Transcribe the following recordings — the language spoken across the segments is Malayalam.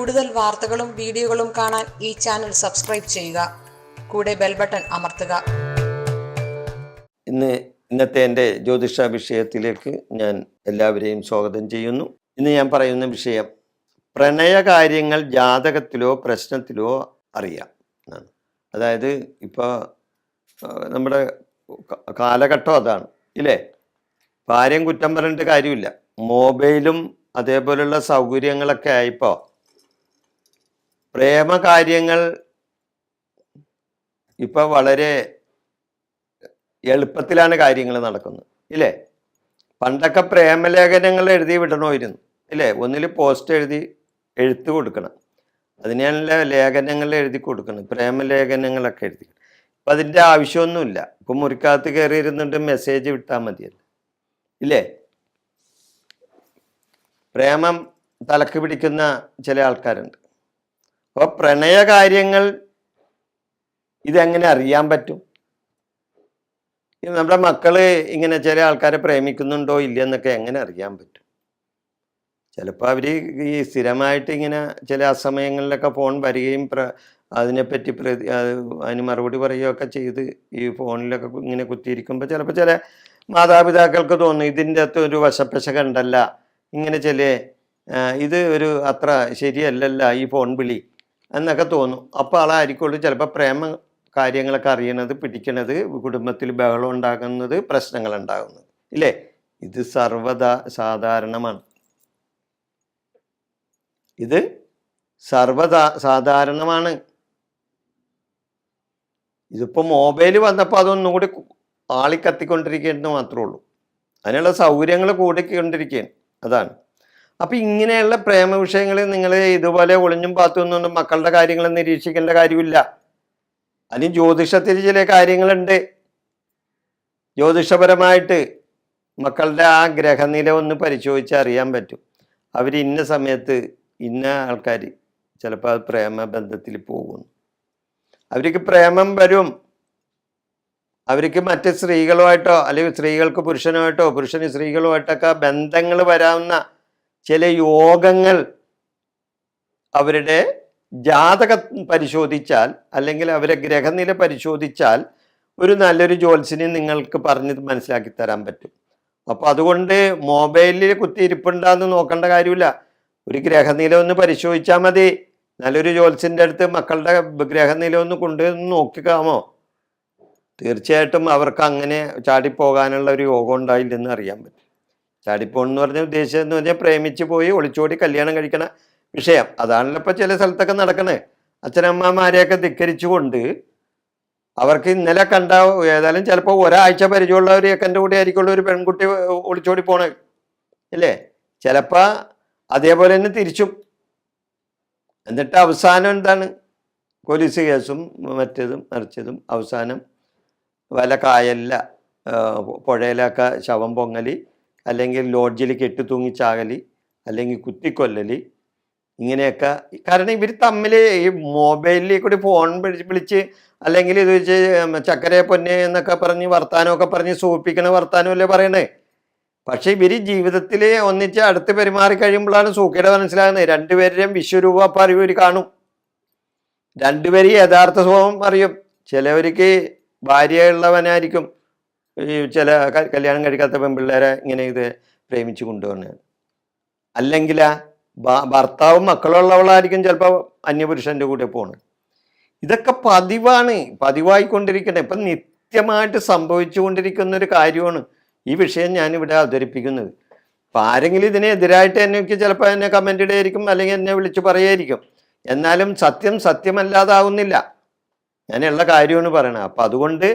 കൂടുതൽ വാർത്തകളും വീഡിയോകളും കാണാൻ ഈ ചാനൽ സബ്സ്ക്രൈബ് ചെയ്യുക. കൂടെ ബെൽ ബട്ടൺ അമർത്തുക. ഇന്നത്തെ എൻ്റെ ജ്യോതിഷ വിഷയത്തിലേക്ക് ഞാൻ എല്ലാവരെയും സ്വാഗതം ചെയ്യുന്നു. ഇന്ന് ഞാൻ പറയുന്ന വിഷയം പ്രണയകാര്യങ്ങൾ ജാതകത്തിലോ പ്രശ്നത്തിലോ അറിയാം എന്നാണ്. അതായത് ഇപ്പോൾ നമ്മുടെ കാലഘട്ടം അതാണ് ഇല്ലേ. ആരെയും കുറ്റം പറഞ്ഞിട്ട് കാര്യമില്ല. മൊബൈലും അതേപോലുള്ള സൗകര്യങ്ങളൊക്കെ ആയപ്പോൾ പ്രേമകാര്യങ്ങൾ ഇപ്പോൾ വളരെ എളുപ്പത്തിലാണ് കാര്യങ്ങൾ നടക്കുന്നത് ഇല്ലേ. പണ്ടൊക്കെ പ്രേമലേഖനങ്ങൾ എഴുതി വിടണമായിരുന്നു ഇല്ലേ. ഒന്നിൽ പോസ്റ്റ് എഴുത്ത് കൊടുക്കണം, അതിനുള്ള ലേഖനങ്ങൾ എഴുതി കൊടുക്കണം, പ്രേമലേഖനങ്ങളൊക്കെ എഴുതി. ഇപ്പം അതിൻ്റെ ആവശ്യമൊന്നുമില്ല. ഇപ്പം മുറിക്കകത്ത് കയറിയിരുന്നിട്ട് മെസ്സേജ് വിട്ടാൽ മതിയല്ലോ ഇല്ലേ. പ്രേമം തലക്ക് പിടിക്കുന്ന ചില ആൾക്കാരുണ്ട്. അപ്പോൾ പ്രണയകാര്യങ്ങൾ ഇതെങ്ങനെ അറിയാൻ പറ്റും? നമ്മുടെ മക്കള് ഇങ്ങനെ ചില ആൾക്കാരെ പ്രേമിക്കുന്നുണ്ടോ ഇല്ലയെന്നൊക്കെ എങ്ങനെ അറിയാൻ പറ്റും? ചിലപ്പോൾ അവർ ഈ സ്ഥിരമായിട്ട് ഇങ്ങനെ ചില അസമയങ്ങളിലൊക്കെ ഫോൺ വരികയും അതിനെപ്പറ്റി അതിന് മറുപടി പറയുകയൊക്കെ ചെയ്ത് ഈ ഫോണിലൊക്കെ ഇങ്ങനെ കുത്തിയിരിക്കുമ്പോൾ ചിലപ്പോൾ ചില മാതാപിതാക്കൾക്ക് തോന്നും ഇതിൻ്റെ അകത്ത് ഒരു വശപ്പശ കണ്ടല്ല, ഇങ്ങനെ ഇത് ഒരു അത്ര ശരിയല്ലല്ല ഈ ഫോൺ വിളി എന്നൊക്കെ തോന്നും. അപ്പോൾ ആളായിരിക്കുള്ളൂ ചിലപ്പോൾ പ്രേമ കാര്യങ്ങളൊക്കെ അറിയണത്, പിടിക്കണത്, കുടുംബത്തിൽ ബഹളം ഉണ്ടാകുന്നത്, പ്രശ്നങ്ങൾ ഉണ്ടാകുന്നത് ഇല്ലേ. ഇത് സാധാരണമാണ്. ഇത് സാധാരണമാണ്. ഇതിപ്പോൾ മൊബൈൽ വന്നപ്പോൾ അതൊന്നും കൂടി ആളിക്കത്തിക്കൊണ്ടിരിക്കുകയെന്ന് മാത്രമേ ഉള്ളൂ. അതിനുള്ള സൗകര്യങ്ങൾ കൂടിക്കൊണ്ടിരിക്കുകയാണ്. അതാണ്. അപ്പം ഇങ്ങനെയുള്ള പ്രേമ വിഷയങ്ങൾ നിങ്ങൾ ഇതുപോലെ ഒളിഞ്ഞും പാത്തുനിന്നും മക്കളുടെ കാര്യങ്ങൾ നിരീക്ഷിക്കേണ്ട കാര്യമില്ല. അതിന് ജ്യോതിഷത്തിൽ ചില കാര്യങ്ങളുണ്ട്. ജ്യോതിഷപരമായിട്ട് മക്കളുടെ ആ ഗ്രഹനില ഒന്ന് പരിശോധിച്ച് അറിയാൻ പറ്റും. അവർ ഇന്ന സമയത്ത് ഇന്ന ആൾക്കാർ ചിലപ്പോൾ അത് പ്രേമബന്ധത്തിൽ പോകുന്നു. അവർക്ക് പ്രേമം വരും. അവർക്ക് മറ്റ് സ്ത്രീകളുമായിട്ടോ അല്ലെങ്കിൽ സ്ത്രീകൾക്ക് പുരുഷനുമായിട്ടോ പുരുഷന് സ്ത്രീകളുമായിട്ടൊക്കെ ബന്ധങ്ങൾ വരാവുന്ന ചില യോഗങ്ങൾ അവരുടെ ജാതകം പരിശോധിച്ചാൽ അല്ലെങ്കിൽ അവരെ ഗ്രഹനില പരിശോധിച്ചാൽ ഒരു നല്ലൊരു ജ്യോത്സ്യനെ നിങ്ങൾക്ക് പറഞ്ഞ് മനസ്സിലാക്കി തരാൻ പറ്റും. അപ്പോൾ അതുകൊണ്ട് മൊബൈലിൽ കുത്തിയിരിപ്പുണ്ടാന്ന് നോക്കേണ്ട കാര്യമില്ല. ഒരു ഗ്രഹനില ഒന്ന് പരിശോധിച്ചാൽ മതി. നല്ലൊരു ജ്യോത്സ്യൻ്റെ അടുത്ത് മക്കളുടെ ഗ്രഹനില ഒന്ന് കൊണ്ടുവന്ന് നോക്കിക്കാമോ, തീർച്ചയായിട്ടും അവർക്ക് അങ്ങനെ ചാടിപ്പോകാനുള്ള ഒരു യോഗം ഉണ്ടായില്ലെന്ന് അറിയാൻ പറ്റും. ചാടിപ്പോണെന്ന് പറഞ്ഞ ഉദ്ദേശം എന്ന് പറഞ്ഞാൽ പ്രേമിച്ച് പോയി ഒളിച്ചോടി കല്യാണം കഴിക്കണ വിഷയം. അതാണല്ലോ ഇപ്പോൾ ചില സ്ഥലത്തൊക്കെ നടക്കണേ. അച്ഛനമ്മമാരെയൊക്കെ ധിക്കരിച്ചുകൊണ്ട് അവർക്ക് ഇന്നലെ കണ്ട ഏതായാലും ചിലപ്പോൾ ഒരാഴ്ച പരിചയമുള്ള ഒരു ഏക്കൻ്റെ കൂടെ ആയിരിക്കുള്ള ഒരു പെൺകുട്ടി ഒളിച്ചോടി പോണേ ഇല്ലേ. ചിലപ്പോൾ അതേപോലെ തന്നെ തിരിച്ചും. എന്നിട്ട് അവസാനം എന്താണ്, പോലീസ് കേസും മറ്റേതും മറിച്ചതും. അവസാനം വല്ല കായലില പുഴയിലൊക്കെ ശവം പൊങ്ങലി, അല്ലെങ്കിൽ ലോഡ്ജിൽ കെട്ടി തൂങ്ങിച്ചാകലി, അല്ലെങ്കിൽ കുത്തിക്കൊല്ലലി, ഇങ്ങനെയൊക്കെ. കാരണം ഇവർ തമ്മിൽ ഈ മൊബൈലിൽ കൂടി ഫോൺ വിളിച്ച് അല്ലെങ്കിൽ ഇത് വെച്ച് ചക്കരയെ പൊന്നെ എന്നൊക്കെ പറഞ്ഞ് വർത്താനമൊക്കെ പറഞ്ഞ് സൂപ്പിക്കണ വർത്താനമല്ലേ പറയണേ. പക്ഷെ ഇവർ ജീവിതത്തിൽ ഒന്നിച്ച് അടുത്ത് പെരുമാറി കഴിയുമ്പോഴാണ് സൂക്കയുടെ മനസ്സിലാകുന്നത്. രണ്ടുപേരുടെയും വിശ്വരൂപ അപ്പം ഇവർ കാണും. രണ്ടുപേരും യഥാർത്ഥ സ്വഭാവം അറിയും. ചിലവർക്ക് ഭാര്യയുള്ളവനായിരിക്കും ഈ ചില കല്യാണം കഴിക്കാത്ത പെൺപിള്ളേരെ ഇങ്ങനെ ഇത് പ്രേമിച്ച് കൊണ്ടുവന്നത്. അല്ലെങ്കിൽ ഭർത്താവും മക്കളുള്ളവളായിരിക്കും ചിലപ്പോൾ അന്യപുരുഷൻ്റെ കൂടെ പോണത്. ഇതൊക്കെ പതിവായിക്കൊണ്ടിരിക്കണേ. ഇപ്പം നിത്യമായിട്ട് സംഭവിച്ചു കൊണ്ടിരിക്കുന്ന ഒരു കാര്യമാണ് ഈ വിഷയം ഞാനിവിടെ അവതരിപ്പിക്കുന്നത്. അപ്പം ആരെങ്കിലും ഇതിനെതിരായിട്ട് എനിക്ക് ചിലപ്പോൾ എന്നെ കമൻ്റ് ഇടുകയായിരിക്കും, അല്ലെങ്കിൽ എന്നെ വിളിച്ച് പറയുമായിരിക്കും. എന്നാലും സത്യമല്ലാതാവുന്നില്ല. ഞാനുള്ള കാര്യമാണ് പറയണത്. അപ്പം അതുകൊണ്ട്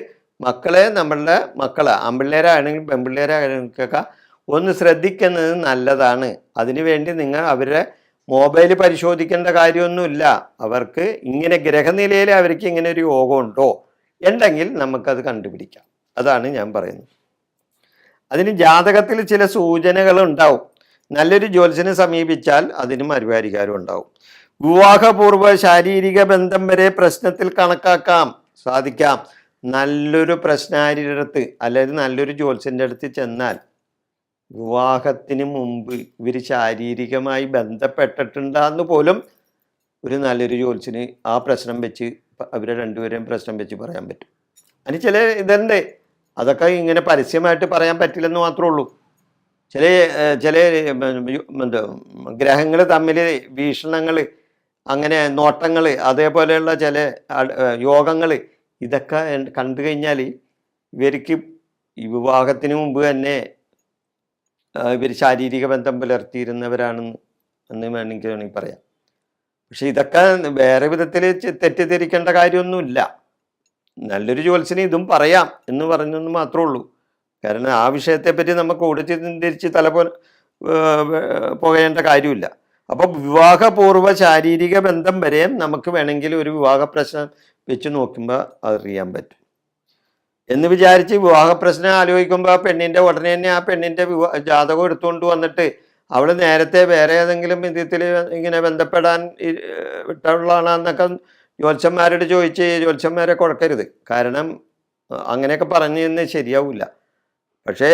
നമ്മളുടെ മക്കളെ ആൺപിള്ളേരാണെങ്കിലും പെൺപിള്ളേരാണെങ്കിലൊക്കെ ഒന്ന് ശ്രദ്ധിക്കുന്നത് നല്ലതാണ്. അതിനുവേണ്ടി നിങ്ങൾ അവരുടെ മൊബൈൽ പരിശോധിക്കേണ്ട കാര്യമൊന്നുമില്ല. അവർക്ക് ഇങ്ങനെ ഗ്രഹനിലയിൽ അവർക്ക് ഇങ്ങനെ ഒരു യോഗം ഉണ്ടോ ഉണ്ടെങ്കിൽ നമുക്കത് കണ്ടുപിടിക്കാം. അതാണ് ഞാൻ പറയുന്നത്. അതിന് ജാതകത്തിൽ ചില സൂചനകൾ ഉണ്ടാവും. നല്ലൊരു ജ്യോത്സ്യനെ സമീപിച്ചാൽ അതിന് മറുപരിഹാരം ഉണ്ടാവും. വിവാഹപൂർവ്വ ശാരീരിക ബന്ധം വരെ പ്രശ്നത്തിൽ സാധിക്കാം. നല്ലൊരു പ്രശ്നാരിയുടെ അടുത്ത് അല്ലെങ്കിൽ നല്ലൊരു ജ്യോത്സ്യൻ്റെ അടുത്ത് ചെന്നാൽ വിവാഹത്തിന് മുമ്പ് ഇവർ ശാരീരികമായി ബന്ധപ്പെട്ടിട്ടുണ്ടെന്ന് പോലും ഒരു നല്ലൊരു ജോത്സ്യന് ആ പ്രശ്നം വെച്ച് അവരെ രണ്ടുപേരെയും പ്രശ്നം വെച്ച് പറയാൻ പറ്റും. അതിന് ചില ഇതുണ്ട്, അതൊക്കെ ഇങ്ങനെ പരസ്യമായിട്ട് പറയാൻ പറ്റില്ലെന്ന് മാത്രമേ ഉള്ളൂ. ചില ചില എന്താ ഗ്രഹങ്ങൾ തമ്മിൽ വീക്ഷണങ്ങൾ, അങ്ങനെ നോട്ടങ്ങൾ, അതേപോലെയുള്ള ചില യോഗങ്ങൾ, ഇതൊക്കെ കണ്ടു കഴിഞ്ഞാൽ ഇവർക്ക് ഈ വിവാഹത്തിന് മുമ്പ് തന്നെ ഇവർ ശാരീരിക ബന്ധം പുലർത്തിയിരുന്നവരാണെന്ന് വേണമെങ്കിൽ പറയാം. പക്ഷെ ഇതൊക്കെ വേറെ വിധത്തിൽ തെറ്റിദ്ധരിക്കേണ്ട കാര്യമൊന്നുമില്ല. നല്ലൊരു ജോത്സ്യന് ഇതും പറയാം എന്ന് പറഞ്ഞെന്ന് മാത്രമേ ഉള്ളൂ. കാരണം ആ വിഷയത്തെപ്പറ്റി നമുക്ക് ഓടിച്ചിരിച്ച് പോകേണ്ട കാര്യമില്ല. അപ്പോൾ വിവാഹപൂർവ്വ ശാരീരിക ബന്ധം വരെ നമുക്ക് വേണമെങ്കിൽ ഒരു വിവാഹ പ്രശ്നം വെച്ച് നോക്കുമ്പോൾ അറിയാൻ പറ്റും. എന്ന് വിചാരിച്ച് വിവാഹ പ്രശ്നം ആലോചിക്കുമ്പോൾ ആ പെണ്ണിൻ്റെ ഉടനെ തന്നെ ആ പെണ്ണിൻ്റെ ജാതകം എടുത്തുകൊണ്ട് വന്നിട്ട് അവൾ നേരത്തെ വേറെ ഏതെങ്കിലും വിധത്തിൽ ഇങ്ങനെ ബന്ധപ്പെടാൻ വിട്ടുള്ളതാണെന്നൊക്കെ ജ്യോത്സ്യന്മാരോട് ചോദിച്ച് ജ്യോത്സ്യന്മാരെ കൊടുക്കരുത്. കാരണം അങ്ങനെയൊക്കെ പറഞ്ഞു ശരിയാവില്ല. പക്ഷേ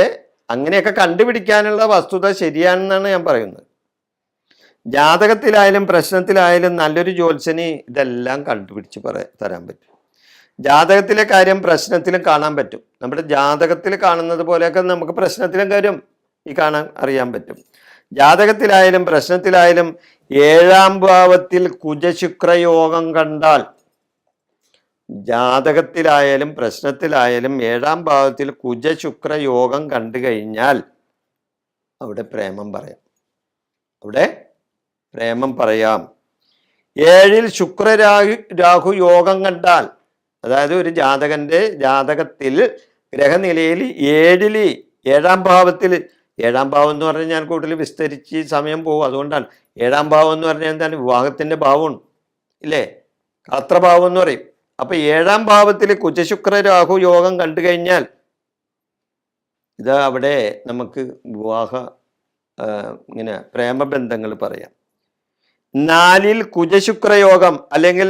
അങ്ങനെയൊക്കെ കണ്ടുപിടിക്കാനുള്ള വസ്തുത ശരിയാണെന്നാണ് ഞാൻ പറയുന്നത്. ജാതകത്തിലായാലും പ്രശ്നത്തിലായാലും നല്ലൊരു ജ്യോത്സ്യന് ഇതെല്ലാം കണ്ടുപിടിച്ച് തരാൻ പറ്റും. ജാതകത്തിലെ കാര്യം പ്രശ്നത്തിലും കാണാൻ പറ്റും. നമ്മുടെ ജാതകത്തിൽ കാണുന്നത് പോലെയൊക്കെ നമുക്ക് പ്രശ്നത്തിലും കാര്യം അറിയാൻ പറ്റും. ജാതകത്തിലായാലും പ്രശ്നത്തിലായാലും 7ാം ഭാവത്തിൽ കുജശുക്രയോഗം കണ്ടാൽ, ജാതകത്തിലായാലും പ്രശ്നത്തിലായാലും 7ാം ഭാവത്തിൽ കുജശുക്രയോഗം കണ്ടു കഴിഞ്ഞാൽ അവിടെ പ്രേമം പറയാം. അവിടെ പ്രേമം പറയാം. 7ൽ രാഹു യോഗം കണ്ടാൽ, അതായത് ഒരു ജാതകത്തിൽ ഗ്രഹനിലയിൽ 7ാം ഭാവത്തിൽ, 7ാം ഭാവം എന്ന് പറഞ്ഞാൽ ഞാൻ കൂടുതൽ വിസ്തരിച്ച് സമയം പോകും, അതുകൊണ്ടാണ്. 7ാം ഭാവം എന്ന് പറഞ്ഞാൽ എന്താണ്? വിവാഹത്തിൻ്റെ ഭാവമാണ്, ഇല്ലേ? കളത്രഭാവം എന്ന് പറയും. അപ്പൊ 7ാം ഭാവത്തിൽ കുജശുക്ര രാഹു യോഗം കണ്ടു കഴിഞ്ഞാൽ ഇത് അവിടെ നമുക്ക് വിവാഹ ഇങ്ങനെ പ്രേമബന്ധങ്ങൾ പറയാം. 4ൽ കുജശുക്രയോഗം അല്ലെങ്കിൽ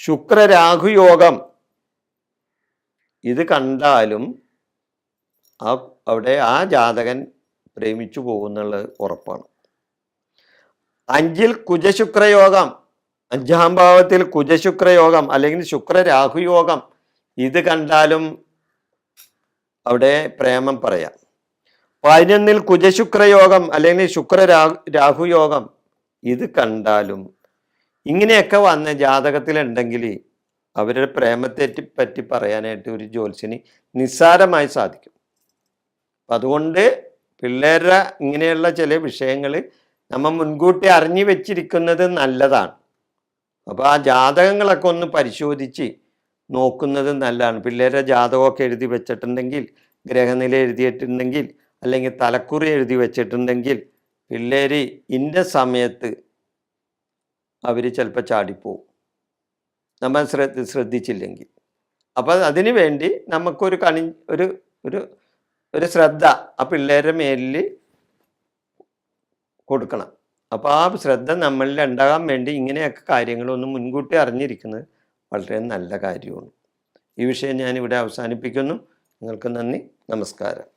ശുക്രരാഹുയോഗം ഇത് കണ്ടാലും അവിടെ ആ ജാതകൻ പ്രേമിച്ചു പോകുന്നുള്ളത് ഉറപ്പാണ്. 5ൽ കുജശുക്രയോഗം, 5ാം ഭാവത്തിൽ കുജശുക്രയോഗം അല്ലെങ്കിൽ ശുക്രരാഹുയോഗം ഇത് കണ്ടാലും അവിടെ പ്രേമം പറയാം. 11ൽ കുജശുക്രയോഗം അല്ലെങ്കിൽ രാഹുയോഗം ഇത് കണ്ടാലും ഇങ്ങനെയൊക്കെ വന്ന ജാതകത്തിലുണ്ടെങ്കിൽ അവരുടെ പ്രേമത്തെ പറ്റി പറയാനായിട്ട് ഒരു ജ്യോത്സ്യന് നിസ്സാരമായി സാധിക്കും. അതുകൊണ്ട് പിള്ളേരുടെ ഇങ്ങനെയുള്ള ചില വിഷയങ്ങൾ നമ്മൾ മുൻകൂട്ടി അറിഞ്ഞു വെച്ചിരിക്കുന്നത് നല്ലതാണ്. അപ്പോൾ ആ ജാതകങ്ങളൊക്കെ ഒന്ന് പരിശോധിച്ച് നോക്കുന്നത് നല്ലതാണ്. പിള്ളേരുടെ ജാതകമൊക്കെ എഴുതി വെച്ചിട്ടുണ്ടെങ്കിൽ, ഗ്രഹനില എഴുതിയിട്ടുണ്ടെങ്കിൽ, അല്ലെങ്കിൽ തലക്കുറി എഴുതി വെച്ചിട്ടുണ്ടെങ്കിൽ പിള്ളേർ ഇന്ന സമയത്ത് അവർ ചിലപ്പോൾ ചാടിപ്പോവും, നമ്മൾ ശ്രദ്ധിച്ചില്ലെങ്കിൽ. അപ്പം അതിനു വേണ്ടി നമുക്കൊരു ഒരു ശ്രദ്ധ ആ പിള്ളേരുടെ മേലിൽ കൊടുക്കണം. അപ്പോൾ ആ ശ്രദ്ധ നമ്മളിൽ ഉണ്ടാകാൻ വേണ്ടി ഇങ്ങനെയൊക്കെ കാര്യങ്ങളൊന്നും മുൻകൂട്ടി അറിഞ്ഞിരിക്കുന്നത് വളരെ നല്ല കാര്യമാണ്. ഈ വിഷയം ഞാനിവിടെ അവസാനിപ്പിക്കുന്നു. നിങ്ങൾക്ക് നന്ദി, നമസ്കാരം.